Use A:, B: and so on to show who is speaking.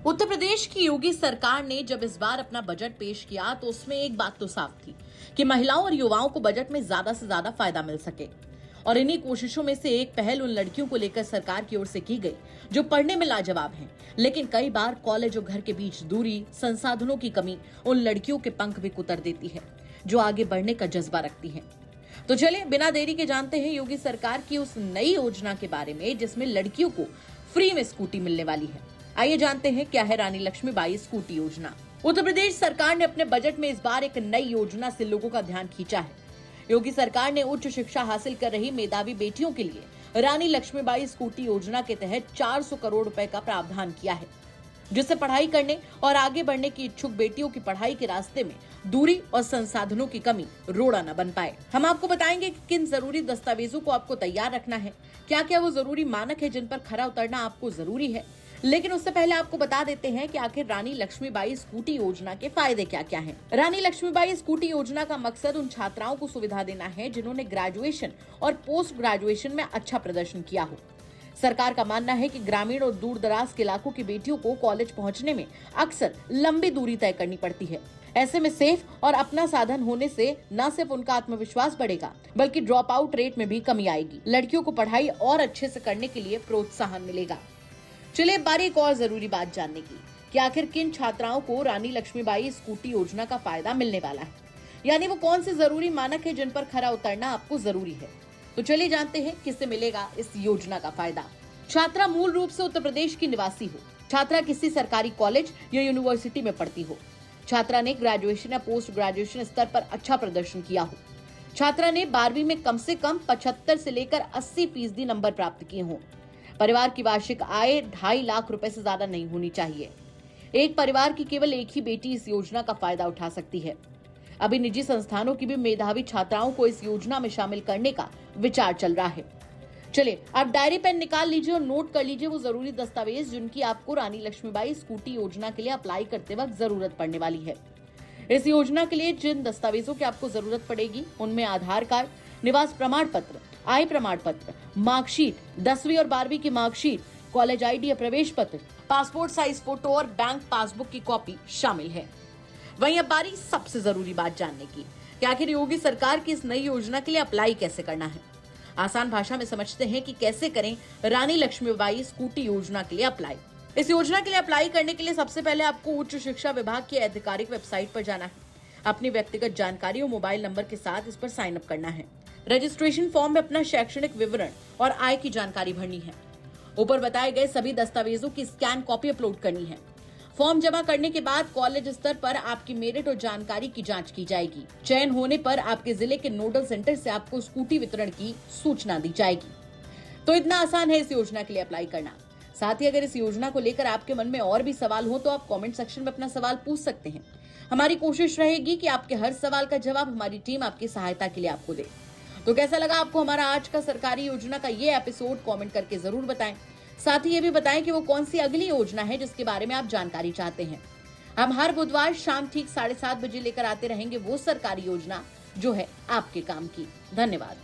A: उत्तर प्रदेश की योगी सरकार ने जब इस बार अपना बजट पेश किया तो उसमें एक बात तो साफ थी कि महिलाओं और युवाओं को बजट में ज्यादा से ज्यादा फायदा मिल सके। और इन्हीं कोशिशों में से एक पहल उन लड़कियों को लेकर सरकार की ओर से की गई जो पढ़ने में लाजवाब हैं, लेकिन कई बार कॉलेज और घर के बीच दूरी, संसाधनों की कमी उन लड़कियों के पंख भी कुतर देती है जो आगे बढ़ने का जज्बा रखती हैं। तो चलिए बिना देरी के जानते हैं योगी सरकार की उस नई योजना के बारे में जिसमें लड़कियों को फ्री में स्कूटी मिलने वाली है। आइए जानते हैं क्या है रानी लक्ष्मीबाई स्कूटी योजना। उत्तर प्रदेश सरकार ने अपने बजट में इस बार एक नई योजना से लोगों का ध्यान खींचा है। योगी सरकार ने उच्च शिक्षा हासिल कर रही मेधावी बेटियों के लिए रानी लक्ष्मीबाई स्कूटी योजना के तहत 400 करोड़ रुपए का प्रावधान किया है, जिससे पढ़ाई करने और आगे बढ़ने की इच्छुक बेटियों की पढ़ाई के रास्ते में दूरी और संसाधनों की कमी रोड़ा न बन पाए। हम आपको बताएंगे कि किन जरूरी दस्तावेजों को आपको तैयार रखना है, क्या क्या वो जरूरी मानक है जिन पर खरा उतरना आपको जरूरी है। लेकिन उससे पहले आपको बता देते हैं कि आखिर रानी लक्ष्मीबाई स्कूटी योजना के फायदे क्या क्या हैं। रानी लक्ष्मीबाई स्कूटी योजना का मकसद उन छात्राओं को सुविधा देना है जिन्होंने ग्रेजुएशन और पोस्ट ग्रेजुएशन में अच्छा प्रदर्शन किया हो। सरकार का मानना है कि ग्रामीण और दूर दराज के इलाकों की बेटियों को कॉलेज पहुंचने में अक्सर लंबी दूरी तय करनी पड़ती है। ऐसे में सेफ और अपना साधन होने से न सिर्फ उनका आत्मविश्वास बढ़ेगा बल्कि ड्रॉप आउट रेट में भी कमी आएगी। लड़कियों को पढ़ाई और अच्छे से करने के लिए प्रोत्साहन मिलेगा। चलिए बारी एक और जरूरी बात जानने की कि आखिर किन छात्राओं को रानी लक्ष्मीबाई स्कूटी योजना का फायदा मिलने वाला है, यानी वो कौन से जरूरी मानक है जिन पर खरा उतरना आपको जरूरी है। तो चलिए जानते हैं किससे मिलेगा इस योजना का फायदा। छात्रा मूल रूप से उत्तर प्रदेश की निवासी हो, छात्रा किसी सरकारी कॉलेज या यूनिवर्सिटी में पढ़ती हो, छात्रा ने ग्रेजुएशन या पोस्ट ग्रेजुएशन स्तर पर अच्छा प्रदर्शन किया हो, छात्रा ने 12वीं में कम से कम 75 से लेकर 80% नंबर प्राप्त किए हों, परिवार की वार्षिक आय 2.5 लाख रुपए से ज्यादा नहीं होनी चाहिए। एक परिवार की केवल एक ही बेटी इस योजना का फायदा उठा सकती है। अभी निजी संस्थानों की भी मेधावी छात्राओं को इस योजना में शामिल करने का विचार चल रहा है। चलिए आप डायरी पेन निकाल लीजिए और नोट कर लीजिए वो जरूरी दस्तावेज जिनकी आपको रानी लक्ष्मीबाई स्कूटी योजना के लिए अप्लाई करते वक्त जरूरत पड़ने वाली है। इस योजना के लिए जिन दस्तावेजों की आपको जरूरत पड़ेगी उनमें आधार कार्ड, निवास प्रमाण पत्र, आय प्रमाण पत्र, मार्कशीट, 10वीं और 12वीं की मार्कशीट, कॉलेज आईडी या प्रवेश पत्र, पासपोर्ट साइज फोटो और बैंक पासबुक की कॉपी शामिल है। वहीं अब बारी सबसे जरूरी बात जानने की कि आखिर योगी सरकार की इस नई योजना के लिए अप्लाई कैसे करना है। आसान भाषा में समझते हैं कि कैसे करें रानी लक्ष्मीबाई स्कूटी योजना के लिए अप्लाई। इस योजना के लिए अप्लाई करने के लिए सबसे पहले आपको उच्च शिक्षा विभाग की आधिकारिक वेबसाइट पर जाना है। अपनी व्यक्तिगत जानकारी और मोबाइल नंबर के साथ इस पर साइन अप करना है। रजिस्ट्रेशन फॉर्म में अपना शैक्षणिक विवरण और आय की जानकारी भरनी है। ऊपर बताए गए सभी दस्तावेजों की स्कैन कॉपी अपलोड करनी है। फॉर्म जमा करने के बाद कॉलेज स्तर पर आपकी मेरिट और जानकारी की जांच की जाएगी। चयन होने पर आपके जिले के नोडल सेंटर से आपको स्कूटी वितरण की सूचना दी जाएगी। तो इतना आसान है इस योजना के लिए अप्लाई करना। साथ ही अगर इस योजना को लेकर आपके मन में और भी सवाल हो तो आप कमेंट सेक्शन में अपना सवाल पूछ सकते हैं। हमारी कोशिश रहेगी कि आपके हर सवाल का जवाब हमारी टीम आपकी सहायता के लिए आपको दे। तो कैसा लगा आपको हमारा आज का सरकारी योजना का ये एपिसोड, कमेंट करके जरूर बताएं। साथ ही ये भी बताएं कि वो कौन सी अगली योजना है जिसके बारे में आप जानकारी चाहते हैं। हम हर बुधवार शाम ठीक 7:30 बजे लेकर आते रहेंगे वो सरकारी योजना जो है आपके काम की। धन्यवाद।